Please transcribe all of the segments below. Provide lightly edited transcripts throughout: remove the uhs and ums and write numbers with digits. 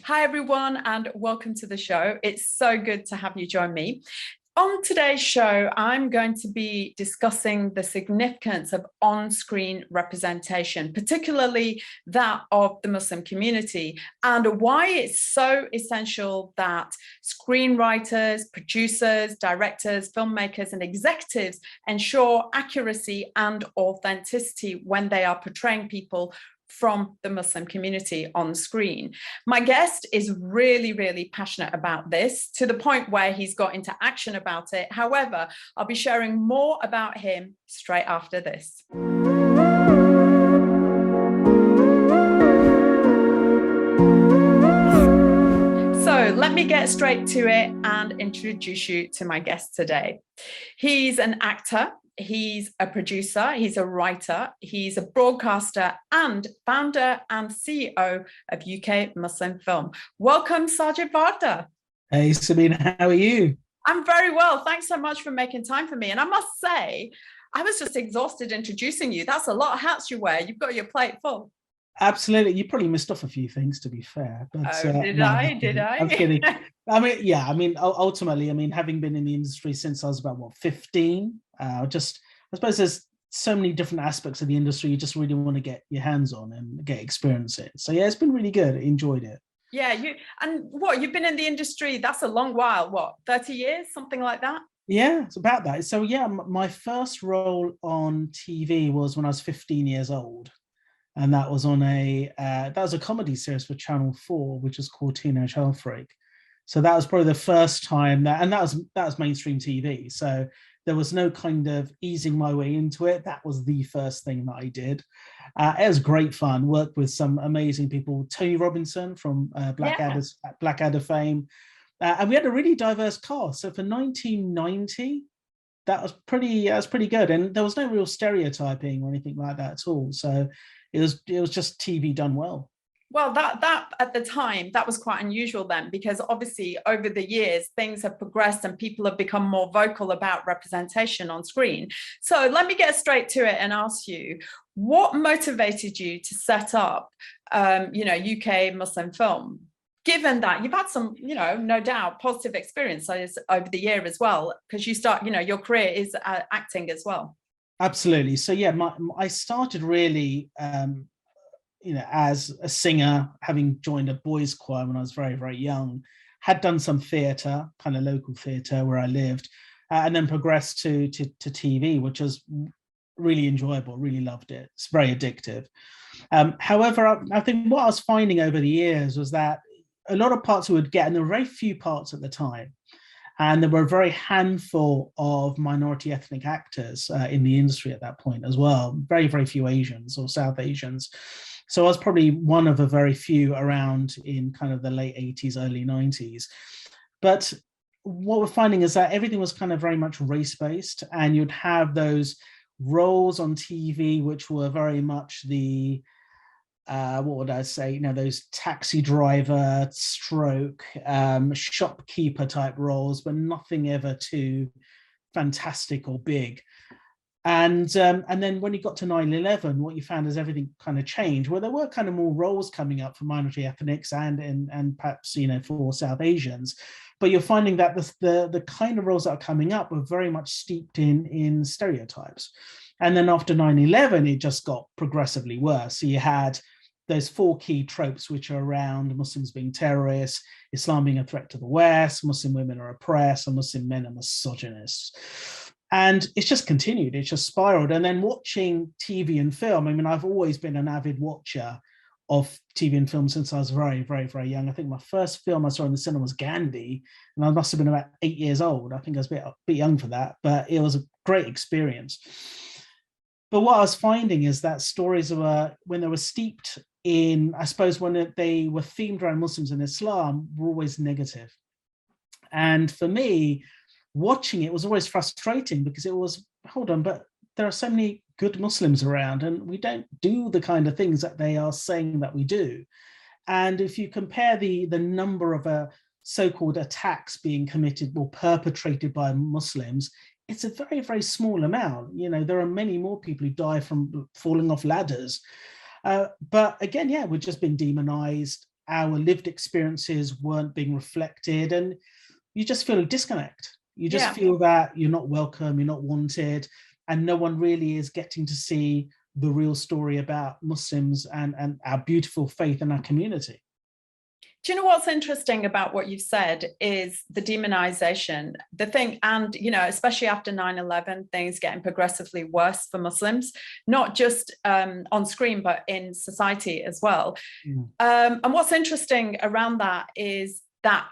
Hi, everyone, and welcome to the show. It's so good to have you join me. On today's show, I'm going to be discussing the significance of on-screen representation, particularly that of the Muslim community, and why it's so essential that screenwriters, producers, directors, filmmakers, and executives ensure accuracy and authenticity when they are portraying people from the Muslim community on screen. My guest is really passionate about this, to the point where he's got into action about it. However, I'll be sharing more about him straight after this. So let me get straight to it and introduce you to my guest today. He's an actor. He's a producer, he's a writer, he's a broadcaster and founder and CEO of UK Muslim Film. Welcome, Sajid Varda. Hey, Samina, how are you? I'm very well. Thanks so much for making time for me. And I must say, I was just exhausted introducing you. That's a lot of hats you wear. You've got your plate full. Absolutely. You probably missed off a few things, to be fair. But, Did I? I'm kidding. Ultimately, having been in the industry since I was about, 15, I suppose there's so many different aspects of the industry you just really want to get your hands on and get experience in. So yeah, it's been really good. Enjoyed it. Yeah, you've been in the industry, that's a long while, 30 years, something like that? Yeah, it's about that. So yeah, my first role on TV was when I was 15 years old. And that was on a comedy series for Channel 4, which was called Teenage Heartbreak. So that was probably the first time that was mainstream TV. So there was no kind of easing my way into it. That was the first thing that I did. It was great fun. Worked with some amazing people. Tony Robinson from Blackadder fame, and we had a really diverse cast. So for 1990, that was pretty good. And there was no real stereotyping or anything like that at all. So it was just TV done well. Well, that at the time, that was quite unusual then, because obviously over the years, things have progressed and people have become more vocal about representation on screen. So let me get straight to it and ask you, what motivated you to set up, UK Muslim Film? Given that you've had some, no doubt positive experiences over the year as well, because you start, your career is acting as well. Absolutely. So yeah, I started really, as a singer, having joined a boys' choir when I was very young, had done some theatre, kind of local theatre where I lived, and then progressed to TV, which was really enjoyable. Really loved it. It's very addictive. However, I think what I was finding over the years was that a lot of parts we would get, and there were very few parts at the time. And there were a very handful of minority ethnic actors in the industry at that point as well. Very few Asians or South Asians. So I was probably one of a very few around in kind of the late 80s, early 90s. But what we're finding is that everything was kind of very much race-based, and you'd have those roles on TV, which were very much the what would I say? Those taxi driver stroke shopkeeper type roles, but nothing ever too fantastic or big. And then when you got to 9/11, what you found is everything kind of changed, where there were kind of more roles coming up for minority ethnics and perhaps for South Asians. But you're finding that the kind of roles that are coming up were very much steeped in stereotypes. And then after 9/11, it just got progressively worse. So you had those four key tropes, which are around Muslims being terrorists, Islam being a threat to the West, Muslim women are oppressed, and Muslim men are misogynists. And it's just continued, it's just spiraled. And then watching TV and film, I've always been an avid watcher of TV and film since I was very young. I think my first film I saw in the cinema was Gandhi, and I must have been about 8 years old. I think I was a bit young for that, but it was a great experience. But what I was finding is that stories were, when they were steeped in, I suppose, when they were themed around Muslims and Islam, were always negative. And for me, watching it was always frustrating, because it was, hold on, but there are so many good Muslims around and we don't do the kind of things that they are saying that we do. And if you compare the number of so-called attacks being committed or perpetrated by Muslims, it's a very small amount. There are many more people who die from falling off ladders. But again, we've just been demonized. our lived experiences weren't being reflected, and you just feel a disconnect. You just feel that you're not welcome, you're not wanted, and no one really is getting to see the real story about Muslims and our beautiful faith and our community. Do you know what's interesting about what you've said is the demonization, the thing, and, you know, especially after 9/11, things getting progressively worse for Muslims, not just on screen, but in society as well. And what's interesting around that is that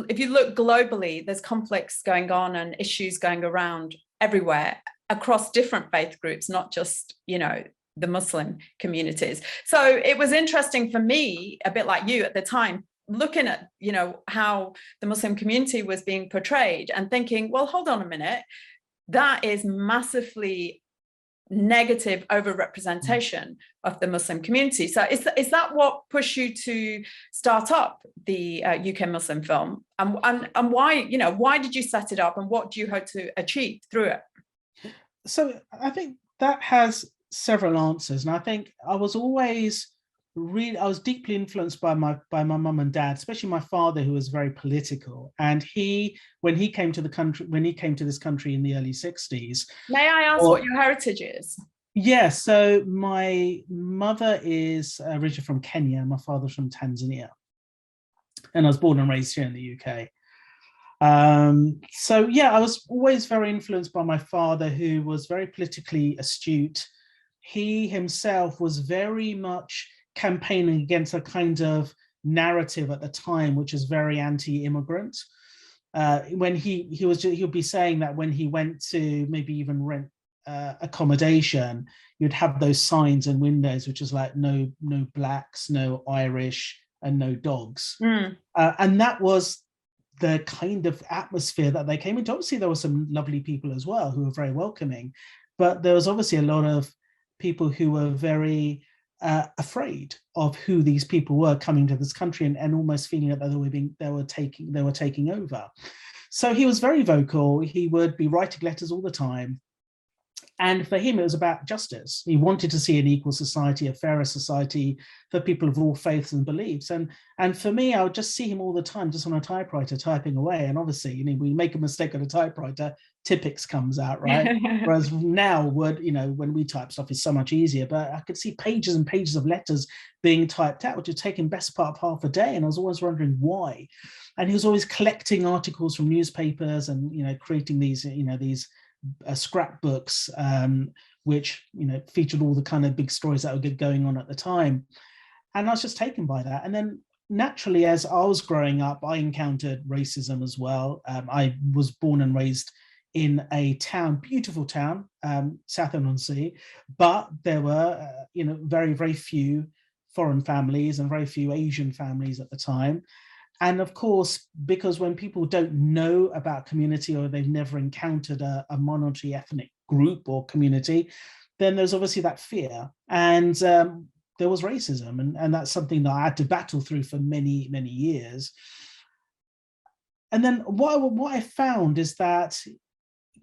if you look globally, there's conflicts going on and issues going around everywhere across different faith groups, not just, you know, the Muslim communities. So it was interesting for me, a bit like you at the time, looking at, you know, how the Muslim community was being portrayed and thinking, well, hold on a minute, that is massively negative overrepresentation of the Muslim community. So is that what pushed you to start up the UK Muslim film? And why, you know, why did you set it up, and what do you hope to achieve through it? So I think that has several answers, and I think I was deeply influenced by my mum and dad, especially my father, who was very political. And when he came to this country in the early 60s. May I ask what your heritage is? Yeah, so my mother is originally from Kenya, my father's from Tanzania, and I was born and raised here in the UK. So yeah, I was always very influenced by my father, who was very politically astute. He himself was very much campaigning against a kind of narrative at the time, which is very anti-immigrant. When he'll be saying that when he went to maybe even rent accommodation, you'd have those signs in windows, which is like no blacks, no Irish, and no dogs. And that was the kind of atmosphere that they came into. Obviously, there were some lovely people as well who were very welcoming, but there was obviously a lot of people who were very afraid of who these people were coming to this country, and almost feeling that they were taking over. So he was very vocal. He would be writing letters all the time. And for him, it was about justice. He wanted to see an equal society, a fairer society for people of all faiths and beliefs. And for me, I would just see him all the time, just on a typewriter, typing away. And obviously, you know, we make a mistake on a typewriter, Tipex comes out, right? Whereas now, when we type stuff, is so much easier. But I could see pages and pages of letters being typed out, which had taken best part of half a day. And I was always wondering why. And he was always collecting articles from newspapers and, you know, creating these scrapbooks, which, you know, featured all the kind of big stories that were going on at the time. And I was just taken by that. And then naturally, as I was growing up, I encountered racism as well. I was born and raised in a town, beautiful town, Southend-on-Sea, but there were, very, very few foreign families and very few Asian families at the time. And of course, because when people don't know about community, or they've never encountered a minority ethnic group or community, then there's obviously that fear. And there was racism, and that's something that I had to battle through for many, many years. And then what I found is that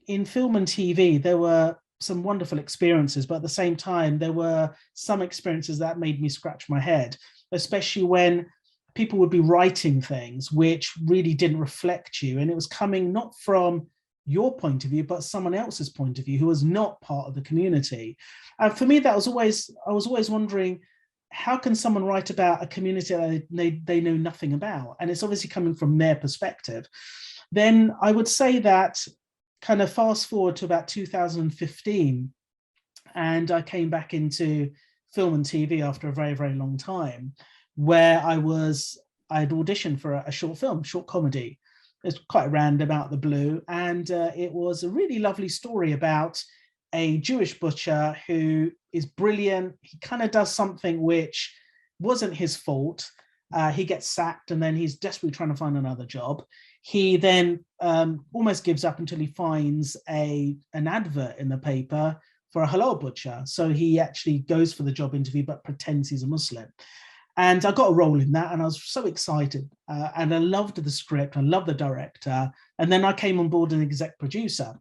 in film and TV, there were some wonderful experiences, but at the same time, there were some experiences that made me scratch my head, especially when people would be writing things which really didn't reflect you. And it was coming not from your point of view, but someone else's point of view who was not part of the community. And for me, I was always wondering, how can someone write about a community that they know nothing about? And it's obviously coming from their perspective. Then I would say that kind of fast forward to about 2015, and I came back into film and TV after a very, very long time, where I had auditioned for a short film, short comedy. It's quite random, out the blue. And it was a really lovely story about a Jewish butcher who is brilliant. He kind of does something which wasn't his fault. He gets sacked, and then he's desperately trying to find another job. He then almost gives up until he finds an advert in the paper for a halal butcher. So he actually goes for the job interview, but pretends he's a Muslim. And I got a role in that, and I was so excited. And I loved the script, I loved the director. And then I came on board as an exec producer.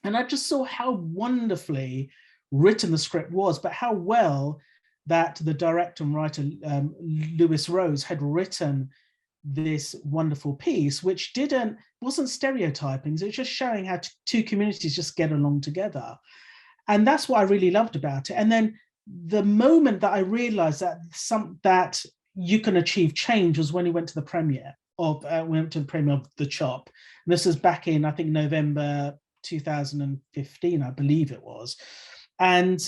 And I just saw how wonderfully written the script was, but how well that the director and writer Lewis Rose had written this wonderful piece, which wasn't stereotyping. It was just showing how two communities just get along together. And that's what I really loved about it. And then the moment that I realized that you can achieve change was when he went to the premiere of The Chop. And this was back in, I think, November 2015, I believe it was. And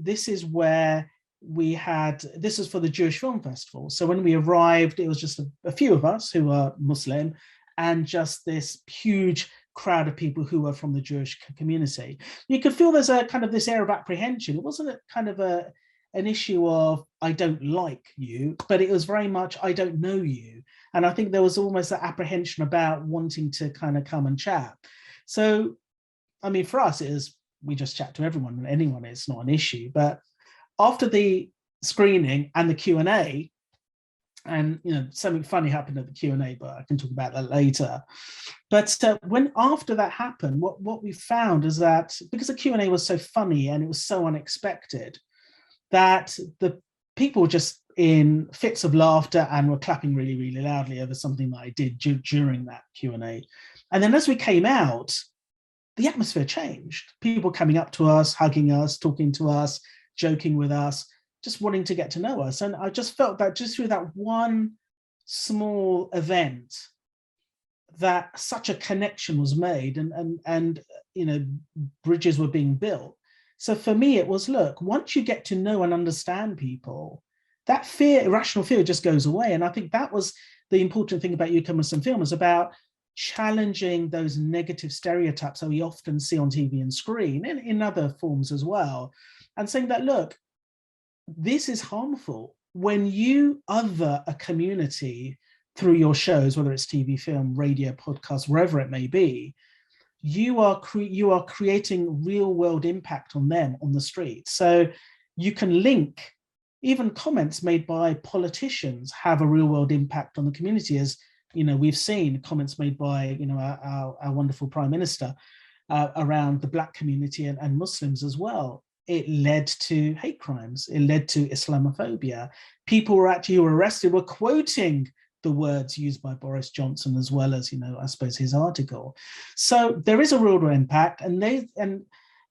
this is where this is for the Jewish Film Festival. So when we arrived, it was just a few of us who are Muslim and just this huge crowd of people who are from the Jewish community. You could feel there's a kind of this air of apprehension. It wasn't a kind of an issue of, I don't like you, but it was very much, I don't know you. And I think there was almost that apprehension about wanting to kind of come and chat. So, I mean, for us, we just chat to everyone and anyone. It's not an issue. But after the screening and the Q&A, and something funny happened at the Q&A, but I can talk about that later. But when after that happened, what we found is that because the Q&A was so funny and it was so unexpected, that the people were just in fits of laughter and were clapping really, really loudly over something that I did during that Q&A. And then as we came out, the atmosphere changed. People coming up to us, hugging us, talking to us, joking with us, just wanting to get to know us. And I just felt that just through that one small event, that such a connection was made and bridges were being built. So for me, it was, look, once you get to know and understand people, that fear, irrational fear, just goes away. And I think that was the important thing about UK Muslim film, is about challenging those negative stereotypes that we often see on TV and screen, and in other forms as well, and saying that, look, this is harmful. When you other a community through your shows, whether it's TV, film, radio, podcast, wherever it may be, you are creating real world impact on them on the street. So you can link, even comments made by politicians have a real world impact on the community. As we've seen comments made by our wonderful Prime Minister around the Black community and Muslims as well. It led to hate crimes. It led to Islamophobia. People who were arrested were quoting the words used by Boris Johnson, as well as, I suppose, his article. So there is a real impact. And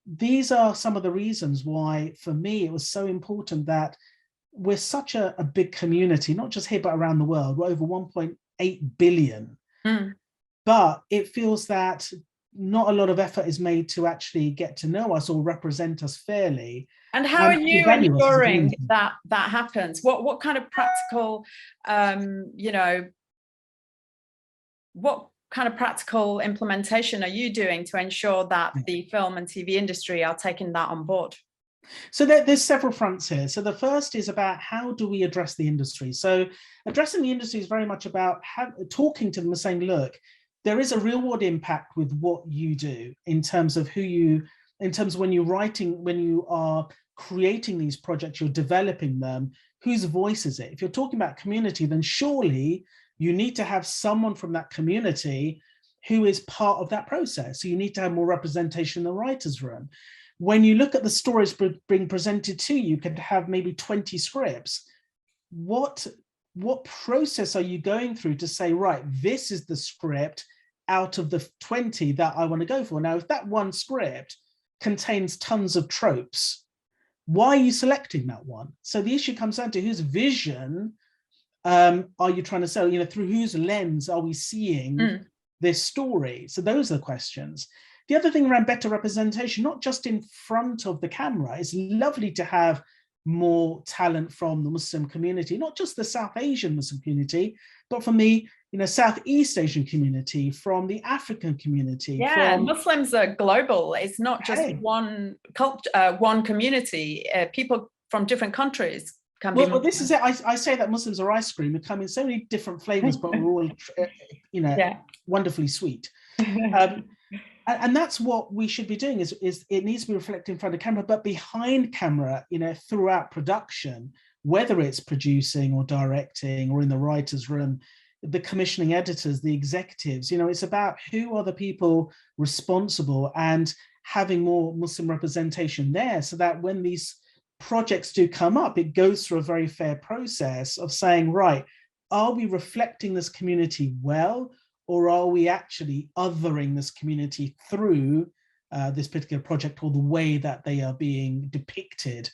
these are some of the reasons why, for me, it was so important that we're such a big community, not just here, but around the world. We're over 1.8 billion. But it feels that not a lot of effort is made to actually get to know us or represent us fairly. And how are you ensuring that happens? What kind of practical, what kind of practical implementation are you doing to ensure that the film and TV industry are taking that on board? So there's several fronts here. So the first is about how do we address the industry? So addressing the industry is very much about talking to them and saying, look, there is a real world impact with what you do in terms of when you're writing, when you are creating these projects, you're developing them, whose voice is it? If you're talking about community, then surely you need to have someone from that community who is part of that process. So you need to have more representation in the writer's room. When you look at the stories being presented to you, you could have maybe 20 scripts. What process are you going through to say, right, this is the script out of the 20 that I want to go for? Now, if that one script contains tons of tropes, why are you selecting that one? So the issue comes down to whose vision are you trying to sell? Through whose lens are we seeing this story? So those are the questions. The other thing around better representation, not just in front of the camera, it's lovely to have more talent from the Muslim community, not just the South Asian Muslim community, but from the Southeast Asian community, from the African community. Yeah, Muslims are global. It's not just one culture, one community. People from different countries can be. Well, this is it. I say that Muslims are ice cream. We come in so many different flavors, but we're all, wonderfully sweet. And that's what we should be doing, is it needs to be reflected in front of camera, but behind camera, throughout production, whether it's producing or directing or in the writer's room, the commissioning editors, the executives, it's about who are the people responsible and having more Muslim representation there, so that when these projects do come up, it goes through a very fair process of saying, right, are we reflecting this community well, or are we actually othering this community through this particular project or the way that they are being depicted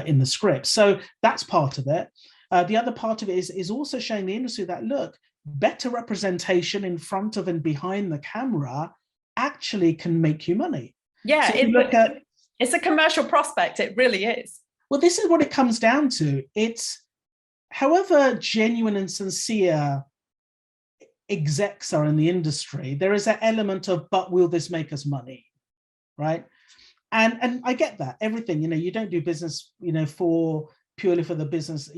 in the script? So that's part of it. The other part of it is also showing the industry that, look, better representation in front of and behind the camera actually can make you money. Yeah, so it's a commercial prospect. It really is. Well, this is what it comes down to. It's however genuine and sincere execs are in the industry, there is an element of, but will this make us money, right? And I get that. Everything, you don't do business, purely for the business,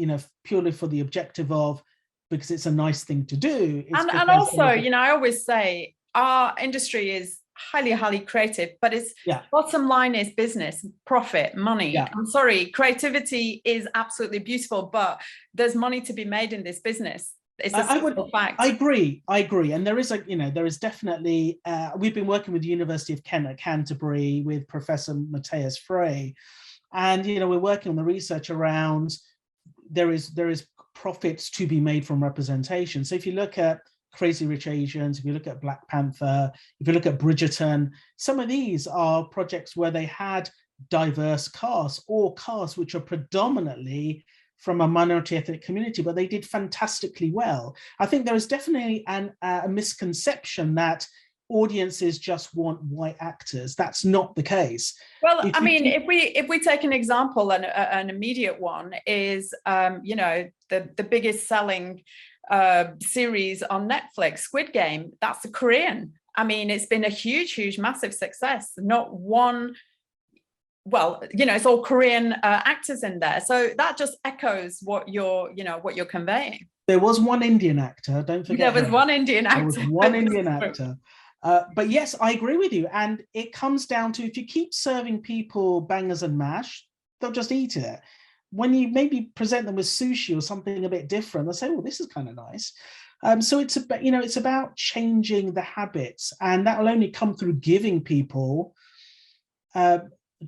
purely for the objective of, because it's a nice thing to do. And also, I always say our industry is highly creative, but its bottom line is business, profit, money. Yeah. I'm sorry, creativity is absolutely beautiful, but there's money to be made in this business. It's a simple fact. I agree. And there is definitely, we've been working with the University of Kent at Canterbury with Professor Matthias Frey, and we're working on the research around there is profits to be made from representation. So if you look at Crazy Rich Asians, if you look at Black Panther, if you look at Bridgerton, some of these are projects where they had diverse casts or casts which are predominantly from a minority ethnic community, but they did fantastically well. I think there is definitely a misconception that audiences just want white actors. That's not the case. Well, if we take an example, an immediate one is, the biggest selling series on Netflix, Squid Game. That's a Korean. It's been a huge, massive success. Not one. Well, it's all Korean actors in there, so that just echoes what you're conveying. There was one Indian actor. Don't forget. There was one Indian actor. There was one Indian actor. But yes, I agree with you. And it comes down to, if you keep serving people bangers and mash, they'll just eat it. When you maybe present them with sushi or something a bit different, they'll say, "Oh, this is kind of nice." So it's about, it's about changing the habits, and that will only come through giving people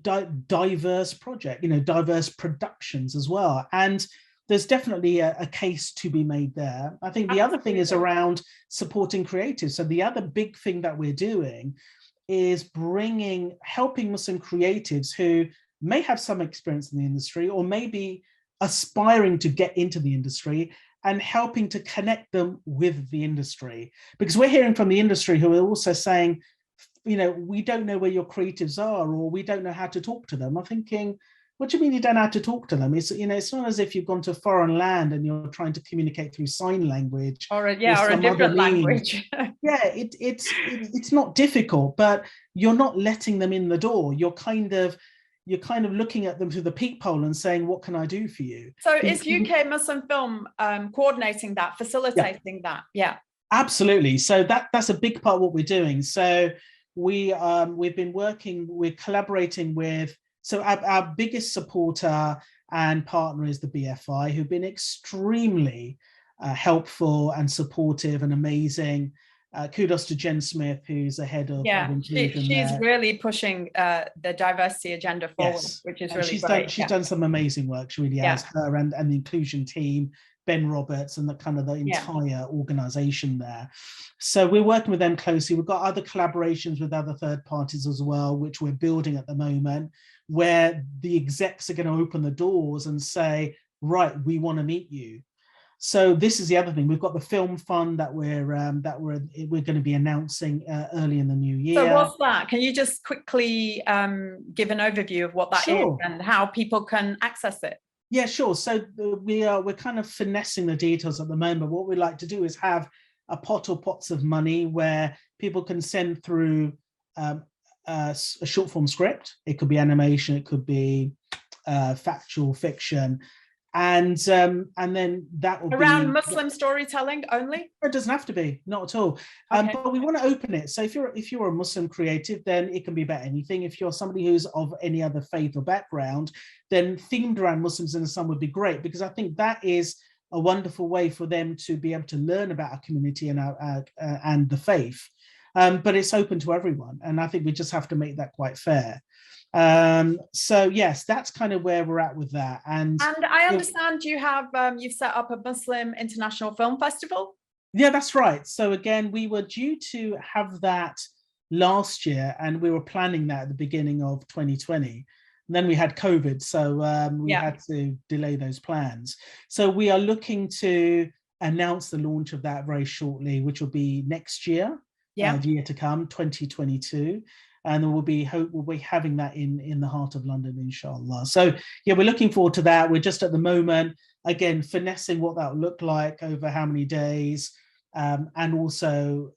diverse diverse productions as well. And there's definitely a case to be made there. I think the other thing is around supporting creatives. So the other big thing that we're doing is helping Muslim creatives who may have some experience in the industry or maybe aspiring to get into the industry, and helping to connect them with the industry. Because we're hearing from the industry who are also saying, we don't know where your creatives are, or we don't know how to talk to them. I'm thinking, what do you mean you don't know how to talk to them? It's it's not as if you've gone to a foreign land and you're trying to communicate through sign language or a different language. It's not difficult, but you're not letting them in the door. You're kind of looking at them through the peephole and saying, what can I do for you? So is UK Muslim Film coordinating that, facilitating that? Yeah, absolutely. So that's a big part of what we're doing. So we've been we're collaborating with, so our biggest supporter and partner is the BFI, who've been extremely helpful and supportive and amazing. Kudos to Jen Smith, who's the head of inclusion. She's really pushing the diversity agenda forward, which is really great. She's done some amazing work. She really has, her and the inclusion team, Ben Roberts, and the entire organization there. So we're working with them closely. We've got other collaborations with other third parties as well, which we're building at the moment, where the execs are going to open the doors and say, right, we want to meet you. So this is the other thing. We've got the film fund that we're going to be announcing early in the new year. So what's that? Can you just quickly give an overview of what that is and how people can access it? Yeah, sure. So we're kind of finessing the details at the moment. What we like to do is have a pot or pots of money where people can send through a short form script. It could be animation, it could be factual fiction. And then that will around be Muslim storytelling only. It doesn't have to be, not at all. But we want to open it. So if you're a Muslim creative, then it can be about anything. If you're somebody who's of any other faith or background, then themed around Muslims in the Sun would be great, because I think that is a wonderful way for them to be able to learn about our community and the faith. But it's open to everyone, and I think we just have to make that quite fair. So yes, that's kind of where we're at with that. And I understand you have you've set up a Muslim International Film Festival. Yeah, that's right. So again, we were due to have that last year, and we were planning that at the beginning of 2020. And then we had COVID, so we had to delay those plans. So we are looking to announce the launch of that very shortly, which will be next year, the year to come, 2022. And then we'll be having that in the heart of London, inshallah. So yeah, we're looking forward to that. We're just at the moment, again, finessing what that will look like over how many days, and also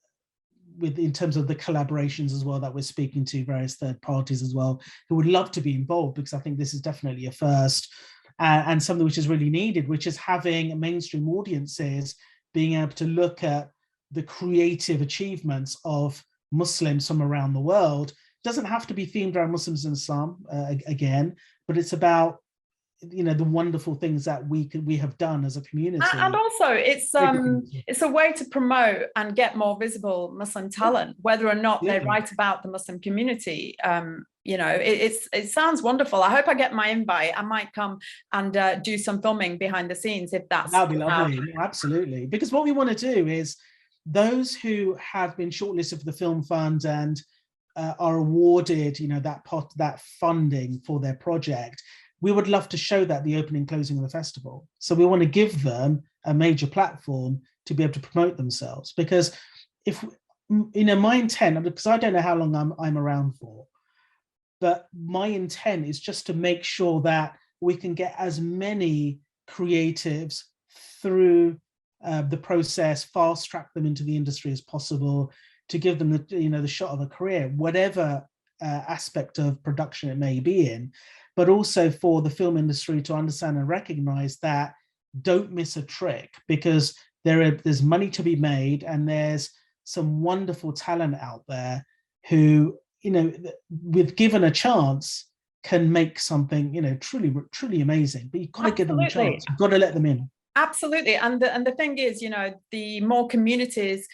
in terms of the collaborations as well, that we're speaking to various third parties as well, who would love to be involved, because I think this is definitely a first, and something which is really needed, which is having mainstream audiences being able to look at the creative achievements of Muslims from around the world. It doesn't have to be themed around Muslims and Islam, again, but it's about, you know, the wonderful things that we have done as a community. And also it's a way to promote and get more visible Muslim talent, whether or not they write about the Muslim community. You know, it sounds wonderful. I hope I get my invite. I might come and do some filming behind the scenes, if that's that'd be lovely. Absolutely, because what we want to do is those who have been shortlisted for the Film Fund and are awarded, you know, that funding for their project, we would love to show that the opening and closing of the festival. So we want to give them a major platform to be able to promote themselves. Because if, you know, my intent, because I don't know how long I'm around for, but my intent is just to make sure that we can get as many creatives through the process, fast track them into the industry as possible, to give them the, you know, the shot of a career, whatever aspect of production it may be in. But also for the film industry to understand and recognize that don't miss a trick, because there's money to be made, and there's some wonderful talent out there who, you know, with given a chance, can make something, you know, truly amazing. But you've got to give them a chance. You've got to let them in. Absolutely. And the thing is, you know, the more communities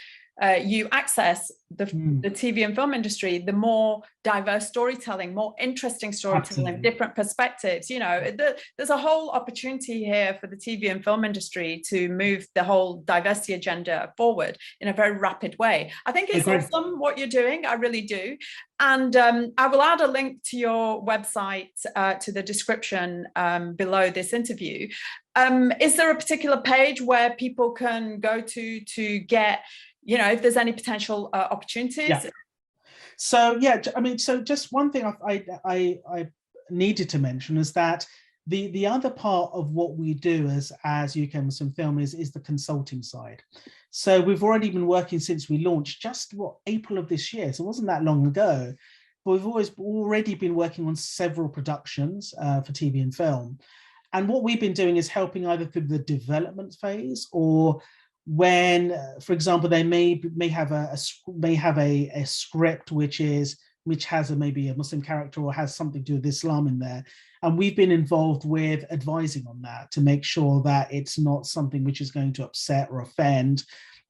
you access the TV and film industry, the more diverse storytelling, more interesting storytelling, different perspectives. You know, there's a whole opportunity here for the TV and film industry to move the whole diversity agenda forward in a very rapid way. I think it's awesome what you're doing. I really do. And I will add a link to your website to the description below this interview. Is there a particular page where people can go to get, you know, if there's any potential opportunities? Yeah. So yeah, I mean, so just one thing I needed to mention is that the other part of what we do as UK Muslim Film is the consulting side. So we've already been working since we launched, just April of this year. So it wasn't that long ago, but we've already been working on several productions for TV and film. And what we've been doing is helping either through the development phase, or when, for example, they may have a script which has maybe a Muslim character or has something to do with Islam in there, and we've been involved with advising on that to make sure that it's not something which is going to upset or offend,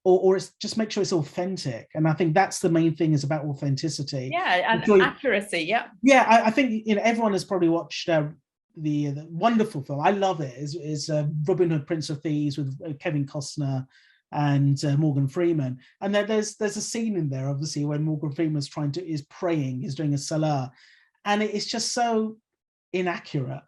or it's just make sure it's authentic. And I think that's the main thing, is about authenticity. Yeah, and accuracy. Yeah, I think, you know, everyone has probably watched the wonderful film, I love it, is Robin Hood, Prince of Thieves, with Kevin Costner and Morgan Freeman. And there's a scene in there, obviously, when Morgan Freeman is praying, is doing a salah, and it's just so inaccurate.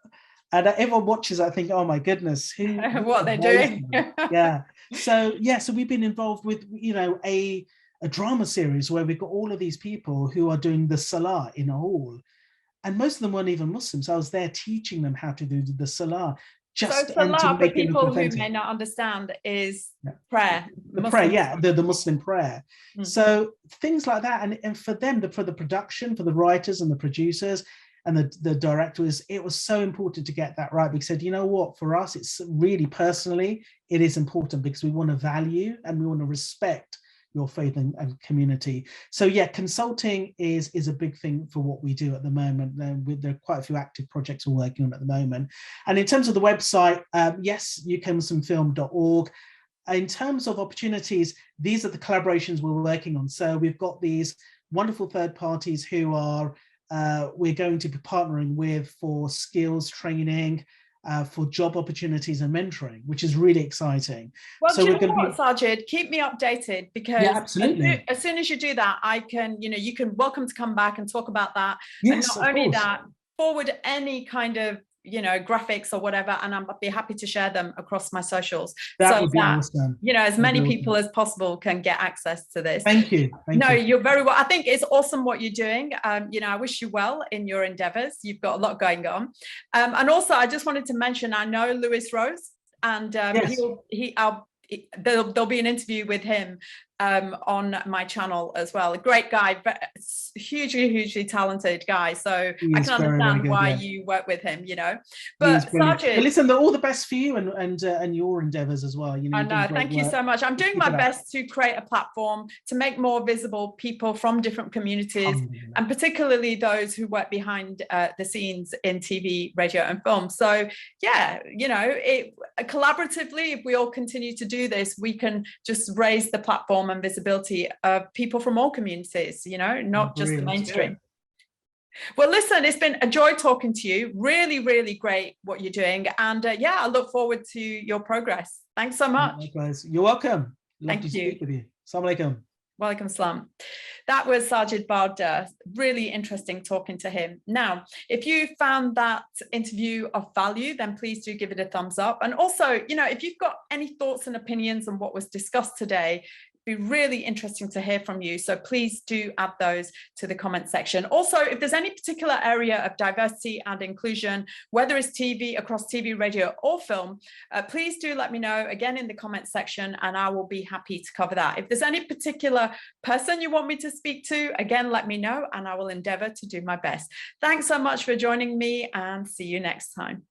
And everyone watches, I think, oh my goodness, what they're doing. Yeah. So we've been involved with, you know, a drama series where we've got all of these people who are doing the salah in a hall. And most of them weren't even Muslims. I was there teaching them how to do the salah. So salah, for people who may not understand, is prayer. The prayer, yeah, the Muslim prayer. So things like that. And for them, for the production, for the writers and the producers and the directors, it was so important to get that right. We said, you know what, for us, it's really personally, it is important, because we want to value and we want to respect your faith and community. So yeah, consulting is a big thing for what we do at the moment. There are quite a few active projects we're working on at the moment. And in terms of the website, yes, ukmuslimfilm.org. In terms of opportunities, these are the collaborations we're working on. So we've got these wonderful third parties who are we're going to be partnering with for skills training, for job opportunities and mentoring, which is really exciting. Well, So do we're you know going to what, Sajid? Keep me updated, because Yeah, absolutely. as soon as you do that, I can, you can welcome to come back and talk about that. And Yes, not of only course. that, forward any kind of, graphics or whatever, and I'll be happy to share them across my socials, That so would be that, awesome. as That would be many awesome. people as possible can get access to this. Thank you. Thank No, you. you're very well. I think it's awesome what you're doing. I wish you well in your endeavors. You've got a lot going on. And also, I just wanted to mention, I know Lewis Rose, and Yes. there'll be an interview with him on my channel as well. A great guy, but hugely talented guy. So He I is can very, very understand good, why yeah. you work with him, He is But brilliant. But Sajid, listen, all the best for you and your endeavors as well. I You're doing know. great Thank you work. so much. I'm doing Keep my it up. best to create a platform to make more visible people from different communities, Alhamdulillah. and particularly those who work behind the scenes in TV, radio, and film. So, yeah, collaboratively, if we all continue to do this, we can just raise the platform and visibility of people from all communities, not just the mainstream. Well, listen, it's been a joy talking to you. Really great what you're doing. And I look forward to your progress. Thanks so much. Likewise. You're welcome. Love to Thank you. speak with you. Assalamu alaikum. Walaikum salam. That was Sajid Barda. Really interesting talking to him. Now, if you found that interview of value, then please do give it a thumbs up. And also, if you've got any thoughts and opinions on what was discussed today, be really interesting to hear from you. So please do add those to the comment section. Also, if there's any particular area of diversity and inclusion, whether it's TV, across TV, radio, or film, please do let me know again in the comment section, and I will be happy to cover that. If there's any particular person you want me to speak to, again, let me know, and I will endeavor to do my best. Thanks so much for joining me, and see you next time.